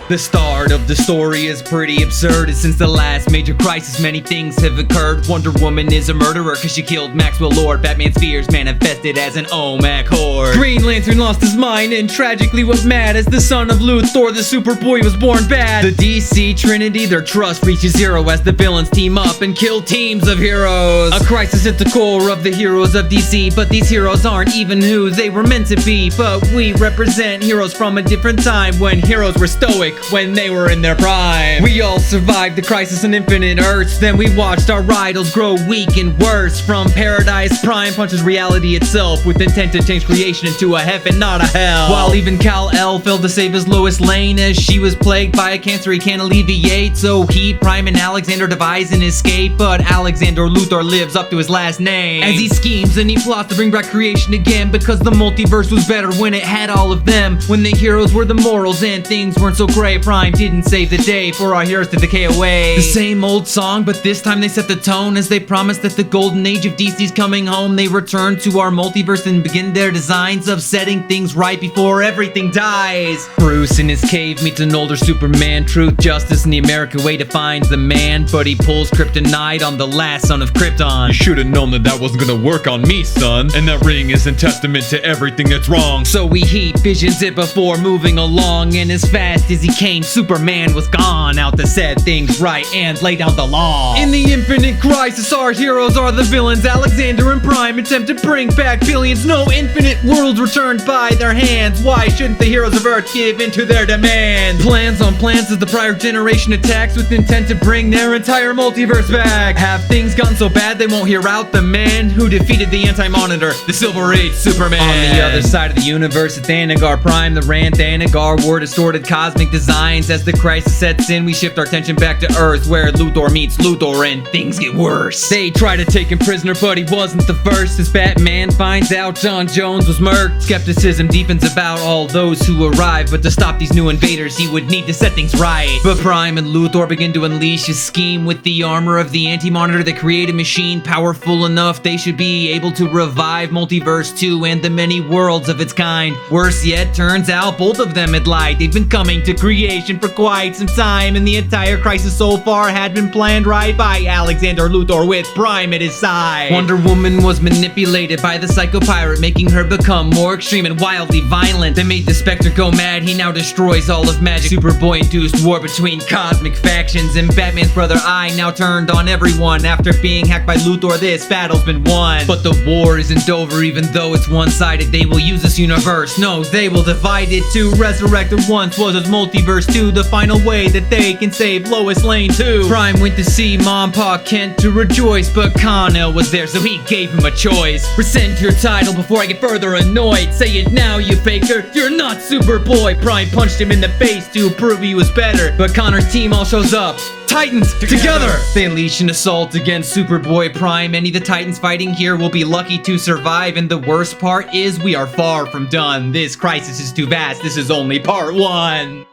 The start of the story is pretty absurd. Since the last major crisis, many things have occurred. Wonder Woman is a murderer cause she killed Maxwell Lord. Batman's fears manifested as an OMAC horde. Green Lantern lost his mind and tragically was mad as the son of Luthor, the Superboy, was born bad. The DC Trinity, their trust reaches zero as the villains team up and kill teams of heroes. A crisis at the core of the heroes of DC, but these heroes aren't even who they were meant to be. But we represent heroes from a different time, when heroes were stoic, when they were in their prime. We all survived the crisis on Infinite Earths, then we watched our idols grow weak and worse. From paradise, Prime punches reality itself with intent to change creation into a heaven, not a hell. While even Kal-El failed to save his Lois Lane as she was plagued by a cancer he can't alleviate. So he, Prime, and Alexander devise an escape, but Alexander Luthor lives up to his last name as he schemes and he plots to bring back creation again, because the multiverse was better when it had all of them. When the heroes were the mortals and things weren't so great, Prime didn't save the day for our heroes to decay away. The same old song, but this time they set the tone as they promised that the golden age of DC's coming home. They return to our multiverse and begin their designs of setting things right before everything dies. Bruce in his cave meets an older Superman. Truth, justice, and the American way defines the man, but he pulls kryptonite on the last son of Krypton. You should've known that that wasn't gonna work on me, son. And that ring is in testament to everything that's wrong. So he visions it before moving along, and as fast as he came, Superman was gone, out to set things right and lay down the law. In the infinite crisis, our heroes are the villains. Alexander and Prime attempt to bring back billions. No infinite worlds returned by their hands. Why shouldn't the heroes of Earth give in to their demands? Plans on plans as the prior generation attacks with intent to bring their entire multiverse back. Have things gotten so bad they won't hear out the man who defeated the Anti-Monitor, the Silver Age Superman? On the other side of the universe, at Thanagar Prime, the Rand Thanagar war distorted cosmic designs. As the crisis sets in, we shift our attention back to Earth, where Luthor meets Luthor and things get worse. They try to take him prisoner, but he wasn't the first. As Batman finds out John Jones was murked, skepticism deepens about all those who arrive. But to stop these new invaders, he would need to set things right. But Prime and Luthor begin to unleash a scheme with the armor of the Anti-Monitor. They create a machine powerful enough they should be able to revive Multiverse 2 and the many worlds of its kind. Worse yet, turns out both of them had lied. They've been coming to creation for quite some time, and the entire crisis so far had been planned right by Alexander Luthor with Prime at his side. Wonder Woman was manipulated by the Psycho Pirate, making her become more extreme and wildly violent. They made the Spectre go mad, he now destroys all of magic. Superboy induced war between cosmic factions, and Batman's brother Eye now turned on everyone. After being hacked by Luthor, this battle's been won. But the war isn't over, even though it's one-sided. They will use this universe, no, they will divide it to resurrect what once was its multiverse to the final way that they can save Lois Lane too. Prime went to see Mom, Pa Kent to rejoice, but Con-El was there, so he gave him a choice. Rescind your title before I get further annoyed. Say it now, you faker, you're not Superboy. Prime punched him in the face to prove he was better, but Connor's team all shows up. Titans together! They unleash an assault against Superboy Prime. Any of the Titans fighting here will be lucky to survive, and the worst part is we are far from done. This crisis is too vast. This is only part 1.